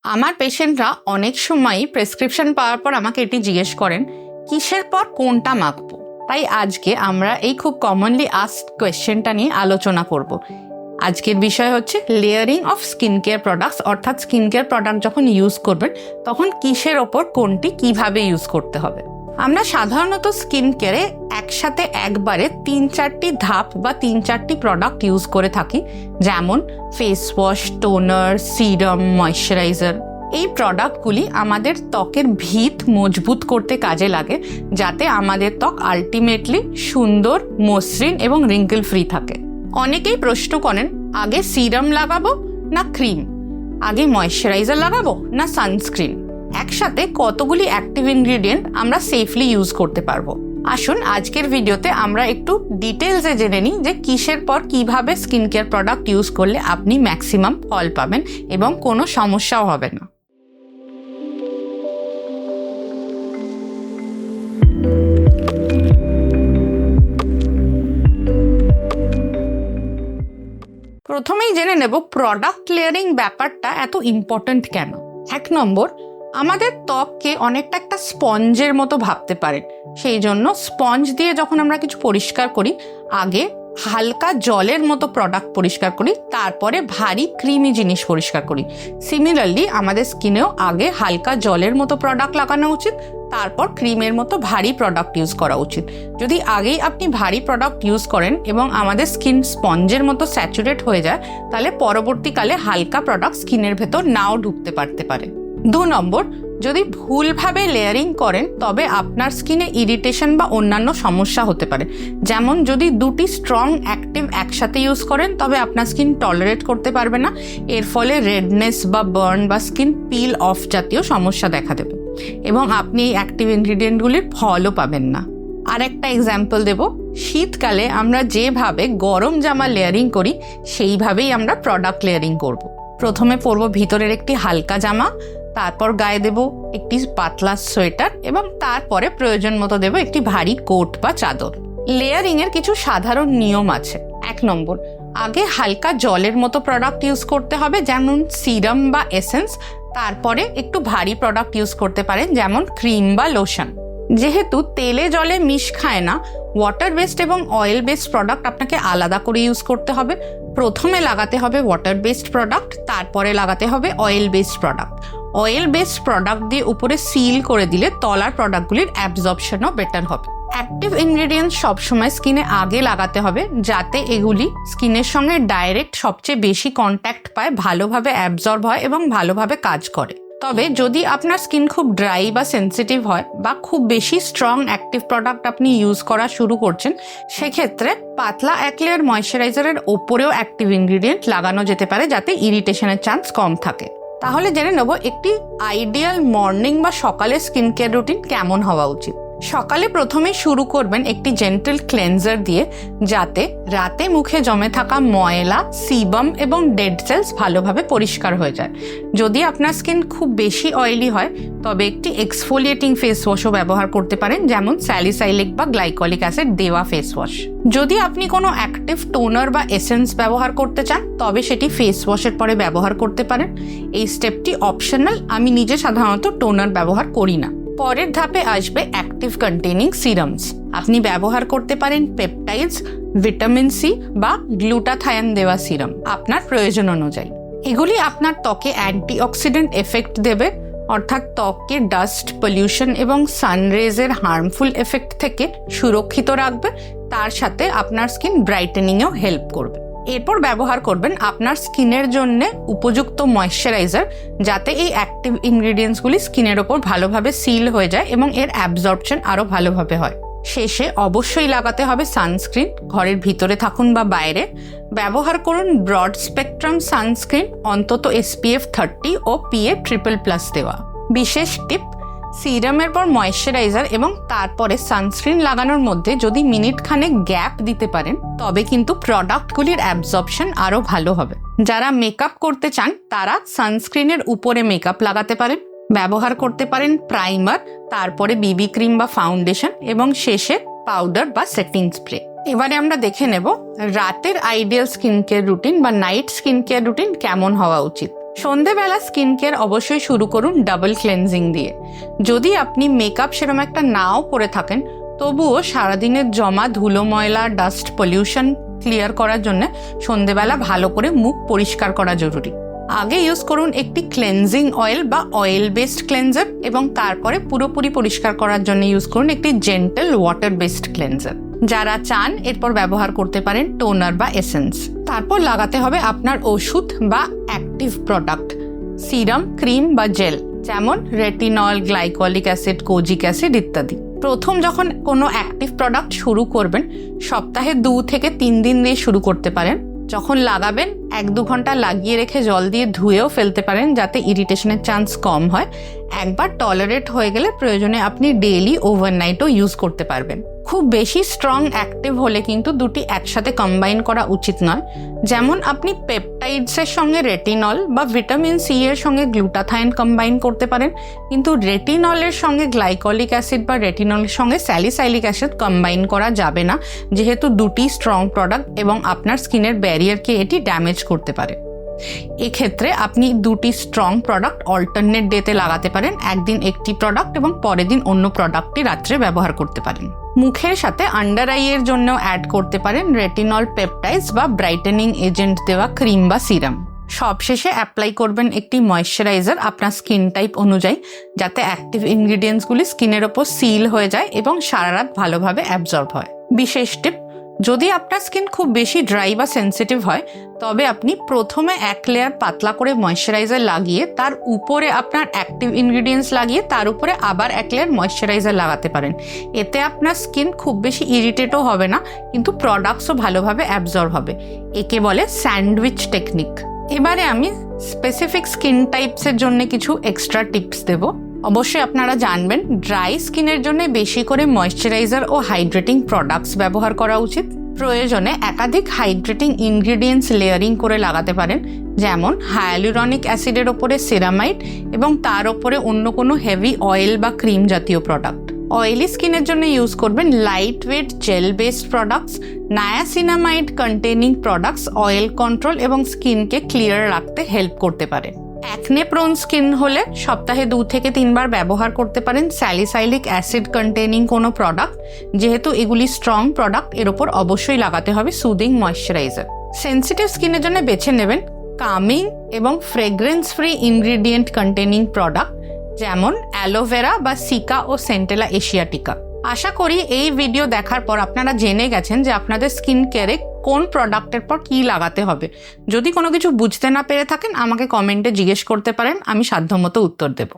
আমার পেশেন্টরা অনেক সময়ই প্রেসক্রিপশন পাওয়ার পর আমাকে এটি জিজ্ঞেস করেন কিসের পর কোনটা মাখবো। তাই আজকে আমরা এই খুব কমনলি আস্কড কোয়েশ্চেনটা নিয়ে আলোচনা করব। আজকের বিষয় হচ্ছে layering of skin care products, অর্থাৎ স্কিন কেয়ার প্রোডাক্ট যখন ইউজ করবেন তখন কিসের ওপর কোনটি কিভাবে ইউজ করতে হবে। আমরা সাধারণত স্কিন কেয়ারে একসাথে একবারে 3-4টি ধাপ বা 3-4টি প্রোডাক্ট ইউজ করে থাকি, যেমন face wash, toner, serum, moisturiser. এই প্রোডাক্টগুলি আমাদের ত্বকের ভিত মজবুত করতে কাজে লাগে, যাতে আমাদের ত্বক আলটিমেটলি সুন্দর, মসৃণ এবং রিঙ্কেল ফ্রি থাকে। অনেকেই প্রশ্ন করেন আগে সিরাম লাগাবো না ক্রিম, আগে ময়েশ্চারাইজার লাগাবো না সানস্ক্রিন, একসাথে কতগুলি অ্যাক্টিভ ইনগ্রিডিয়েন্ট আমরা সেফলি ইউজ করতে পারবো। আসুন আজকের ভিডিওতে আমরা একটু ডিটেলসে জেনে নিই যে কিসের পর কিভাবে স্কিন কেয়ার প্রোডাক্ট ইউজ করলে আপনি ম্যাক্সিমাম ফল পাবেন এবং কোনো সমস্যাও হবে না। প্রথমেই জেনে নেব প্রোডাক্ট লেয়ারিং ব্যাপারটা এত ইম্পর্ট্যান্ট কেন। 1 নম্বর, আমাদের ত্বককে অনেকটা একটা স্পঞ্জের মতো ভাবতে পারেন। সেই জন্য স্পঞ্জ দিয়ে যখন আমরা কিছু পরিষ্কার করি, আগে হালকা জলের মতো প্রোডাক্ট পরিষ্কার করি, তারপরে ভারী ক্রিমি জিনিস পরিষ্কার করি। সিমিলারলি আমাদের স্কিনেও আগে হালকা জলের মতো প্রোডাক্ট লাগানো উচিত, তারপর ক্রিমের মতো ভারী প্রোডাক্ট ইউজ করা উচিত। যদি আগেই আপনি ভারী প্রোডাক্ট ইউজ করেন এবং আমাদের স্কিন স্পঞ্জের মতো স্যাচুরেট হয়ে যায়, তাহলে পরবর্তীকালে হালকা প্রোডাক্ট স্কিনের ভেতর নাও ঢুকতে পারে। 2 নম্বর, যদি ভুলভাবে লেয়ারিং করেন তবে আপনার স্কিনে ইরিটেশন বা অন্যান্য সমস্যা হতে পারে। যেমন যদি 2টি স্ট্রং অ্যাক্টিভ একসাথে ইউজ করেন তবে আপনার স্কিন টলারেট করতে পারবে না, এর ফলে রেডনেস বা বার্ন বা স্কিন পিল অফ জাতীয় সমস্যা দেখা দেবে এবং আপনি এই অ্যাক্টিভ ইনগ্রিডিয়েন্টগুলির ফলও পাবেন না। আর একটা এক্সাম্পল দেব, শীতকালে আমরা যেভাবে গরম জামা লেয়ারিং করি সেইভাবেই আমরা প্রোডাক্ট লেয়ারিং করব। প্রথমে পরবো ভিতরের একটি হালকা জামা, তারপর গায়ে দেব একটি পাতলা সোয়েটার এবং তারপরে প্রয়োজন মতো দেব একটি ভারী কোট বা চাদর। লেয়ারিং এর কিছু সাধারণ নিয়ম আছে। 1 নম্বর, আগে হালকা জলের মতো প্রোডাক্ট ইউজ করতে হবে, যেমন সিরাম বা এসেন্স। তারপরে একটু ভারী প্রোডাক্ট ইউজ করতে পারেন, যেমন ক্রিম বা লোশন। যেহেতু তেলে জলে মিশ খায় না, ওয়াটার বেসড এবং অয়েল বেসড প্রোডাক্ট আপনাকে আলাদা করে ইউজ করতে হবে। প্রথমে লাগাতে হবে ওয়াটার বেসড প্রোডাক্ট, তারপরে লাগাতে হবে oil based product. Oil based product দিয়ে উপরে সিল করে দিলে তলার প্রোডাক্টগুলির অ্যাবজর্পশনও বেটার হবে। অ্যাক্টিভ ইনগ্রিডিয়েন্টস সবসময় স্কিনে আগে লাগাতে হবে, যাতে এগুলি স্কিনের সঙ্গে ডাইরেক্ট সবচেয়ে বেশি কন্ট্যাক্ট পায়, ভালোভাবে অ্যাবজর্ব হয় এবং ভালোভাবে কাজ করে। তবে যদি আপনার স্কিন খুব ড্রাই বা সেন্সিটিভ হয় বা খুব বেশি স্ট্রং অ্যাক্টিভ প্রোডাক্ট আপনি ইউজ করা শুরু করছেন, সেক্ষেত্রে পাতলা 1 লেয়ার ময়েশ্চারাইজারের ওপরেও অ্যাক্টিভ ইনগ্রিডিয়েন্ট লাগানো যেতে পারে, যাতে ইরিটেশনের চান্স কম থাকে। তাহলে জেনে নেব একটি আইডিয়াল মর্নিং বা সকালের স্কিন কেয়ার রুটিন কেমন হওয়া উচিত। সকালে প্রথমে শুরু করবেন একটি জেন্টল ক্লেনজার দিয়ে, যাতে রাতে মুখে জমে থাকা ময়লা, সিবাম এবং ডেড সেলস ভালোভাবে পরিষ্কার হয়ে যায়। যদি আপনার স্কিন খুব বেশি অয়েলি হয় তবে একটি এক্সফোলিয়েটিং ফেস ওয়াশও ব্যবহার করতে পারেন, যেমন স্যালিসাইলিক বা গ্লাইকলিক অ্যাসিড দেওয়া ফেস ওয়াশ। যদি আপনি কোনো অ্যাক্টিভ টোনার বা এসেন্স ব্যবহার করতে চান তবে সেটি ফেস ওয়াশের পরে ব্যবহার করতে পারেন। এই স্টেপটি অপশনাল, আমি নিজে সাধারণত টোনার ব্যবহার করি না। পরের ধাপে আসবে অ্যাক্টিভ কন্টেনিং সিরামস। আপনি ব্যবহার করতে পারেন পেপটাইডস, ভিটামিন সি বা গ্লুটাথায়ন দেওয়া সিরাম আপনার প্রয়োজন অনুযায়ী। এগুলি আপনার ত্বকে অ্যান্টিঅক্সিডেন্ট এফেক্ট দেবে, অর্থাৎ ত্বককে ডাস্ট, পলিউশন এবং সানরেজের হার্মফুল এফেক্ট থেকে সুরক্ষিত রাখবে, তার সাথে আপনার স্কিন ব্রাইটেনিংয়েও হেল্প করবে। এরপর ব্যবহার করবেন আপনার স্কিনের জন্য উপযুক্ত ময়েশ্চারাইজার, যাতে এই অ্যাক্টিভ ইনগ্রিডিয়েন্টসগুলি স্কিনের ওপর ভালোভাবে সিল হয়ে যায় এবং এর অ্যাবজর্পশন আরও ভালোভাবে হয়। শেষে অবশ্যই লাগাতে হবে সানস্ক্রিন, ঘরের ভিতরে থাকুন বা বাইরে। ব্যবহার করুন ব্রড স্পেকট্রাম সানস্ক্রিন, অন্তত SPF 30 ও PA++ দেওয়া। বিশেষ টিপ, সিরামের পর ময়েশ্চারাইজার এবং তারপরে সানস্ক্রিন লাগানোর মধ্যে যদি মিনিটখানেক গ্যাপ দিতে পারেন তবে কিন্তু প্রোডাক্টগুলির অ্যাবজর্পশন আরও ভালো হবে। যারা মেকআপ করতে চান তারা সানস্ক্রিনের উপরে মেকআপ লাগাতে পারেন, ব্যবহার করতে পারেন প্রাইমার, তারপরে BB ক্রিম বা ফাউন্ডেশন এবং শেষে পাউডার বা সেটিং স্প্রে। এবারে আমরা দেখে নেব রাতের আইডিয়াল স্কিন কেয়ার রুটিন বা নাইট স্কিন কেয়ার রুটিন কেমন হওয়া উচিত। সন্ধেবেলা স্কিন কেয়ার অবশ্যই শুরু করুন ডাবল ক্লেনজিং দিয়ে। যদি আপনি মেকআপ সেরকম একটা নাও পরে থাকেন, তবুও সারাদিনের জমা ধুলো, ময়লা, ডাস্ট, পলিউশন ক্লিয়ার করার জন্য সন্ধেবেলা ভালো করে মুখ পরিষ্কার করা জরুরি। আগে ইউজ করুন একটি ক্লেনজিং অয়েল বা অয়েল বেসড ক্লেনজার, এবং তারপরে পুরোপুরি পরিষ্কার করার জন্য ইউজ করুন একটি জেন্টল ওয়াটার বেসড ক্লেনজার। যারা চান এরপর ব্যবহার করতে পারেন টোনার বা এসেন্স। তারপর লাগাতে হবে আপনার ওষুধ বা অ্যাক্টিভ প্রোডাক্ট, সিরাম, ক্রিম বা জেল, যেমন retinol, glycolic acid, kojic acid ইত্যাদি। প্রথম যখন কোনো অ্যাক্টিভ প্রোডাক্ট শুরু করবেন, সপ্তাহে 2 থেকে 3 দিন দিয়ে শুরু করতে পারেন। যখন লাগাবেন 1-2 ঘন্টা লাগিয়ে রেখে জল দিয়ে ধুয়েও ফেলতে পারেন, যাতে ইরিটেশনের চান্স কম হয়। একবার টলারেট হয়ে গেলে প্রয়োজনে আপনি ডেইলি ওভারনাইটও ইউজ করতে পারবেন। খুব বেশি স্ট্রং অ্যাক্টিভ হলে কিন্তু দুটি একসাথে কম্বাইন করা উচিত নয়। যেমন আপনি পেপটাইডসের সঙ্গে রেটিনল বা ভিটামিন সি এর সঙ্গে গ্লুটাথাইন কম্বাইন করতে পারেন, কিন্তু রেটিনলের সঙ্গে গ্লাইকলিক অ্যাসিড বা রেটিনলের সঙ্গে স্যালিসাইলিক অ্যাসিড কম্বাইন করা যাবে না, যেহেতু দুটি স্ট্রং প্রোডাক্ট এবং আপনার স্কিনের ব্যারিয়ারকে এটি ড্যামেজ করতে পারে। এক্ষেত্রে আপনি দুটি স্ট্রং প্রোডাক্ট অল্টারনেট ডেতে লাগাতে পারেন। একদিন একটি প্রোডাক্ট এবং পরের দিন অন্য প্রোডাক্টটি রাত্রে ব্যবহার করতে পারেন। মুখের সাথে আন্ডার আইয়ের জন্য অ্যাড করতে পারেন রেটিনল পেপটাইডস বা ব্রাইটেনিং এজেন্ট দেওয়া ক্রিম বা সিরাম। সবশেষে অ্যাপ্লাই করবেন একটি ময়েশ্চারাইজার আপনার স্কিন টাইপ অনুযায়ী, যাতে অ্যাক্টিভ ইনগ্রিডিয়েন্টসগুলি স্কিনের ওপর সিল হয়ে যায় এবং সারা রাত ভালোভাবে অ্যাবজর্ব হয়। বিশেষ টিপ: যদি আপনার স্কিন খুব বেশি ড্রাই বা সেন্সিটিভ হয়, তবে আপনি প্রথমে 1 লেয়ার পাতলা করে ময়েশ্চারাইজার লাগিয়ে তার উপরে আপনার অ্যাক্টিভ ইনগ্রিডিয়েন্টস লাগিয়ে তার উপরে আবার 1 লেয়ার ময়েশ্চারাইজার লাগাতে পারেন। এতে আপনার স্কিন খুব বেশি ইরিটেটও হবে না, কিন্তু প্রোডাক্টসও ভালোভাবে অ্যাবজর্ব হবে। একে বলে স্যান্ডউইচ টেকনিক। এবারে আমি স্পেসিফিক স্কিন টাইপসের জন্য কিছু এক্সট্রা টিপস দেব। অবশ্যই আপনারা জানবেন, ড্রাই স্কিনের জন্য বেশি করে ময়েশ্চারাইজার ও হাইড্রেটিং প্রোডাক্টস ব্যবহার করা উচিত। প্রয়োজনে একাধিক হাইড্রেটিং ইনগ্রিডিয়েন্টস লেয়ারিং করে লাগাতে পারেন, যেমন হায়ালুরনিক অ্যাসিডের ওপরে সেরামাইড এবং তার ওপরে অন্য কোনো হেভি অয়েল বা ক্রিম জাতীয় প্রোডাক্ট। অয়েলি স্কিনের জন্য ইউজ করবেন light weight jail based products, niacinamide containing products oil control এবং স্কিনকে ক্লিয়ার রাখতে হেল্প করতে পারে। অ্যাকনে প্রোন স্কিন হলে সপ্তাহে 2 থেকে 3 বার ব্যবহার করতে পারেন স্যালিসাইলিক অ্যাসিড কন্টেনিং কোনো প্রোডাক্ট। যেহেতু এগুলি স্ট্রং প্রোডাক্ট, এর ওপর অবশ্যই লাগাতে হবে সুদিং ময়েশ্চারাইজার। সেন্সিটিভ স্কিনের জন্য বেছে নেবেন কামিং এবং fragrance free ingredient containing product, যেমন অ্যালোভেরা বা সিকা ও সেন্টেলা এশিয়াটিকা। আশা করি এই ভিডিও দেখার পর আপনারা জেনে গেছেন যে আপনাদের স্কিন কেয়ারে কোন প্রোডাক্টের পর কী লাগাতে হবে। যদি কোনো কিছু বুঝতে না পেরে থাকেন, আমাকে কমেন্টে জিজ্ঞেস করতে পারেন, আমি সাধ্যমতো উত্তর দেব।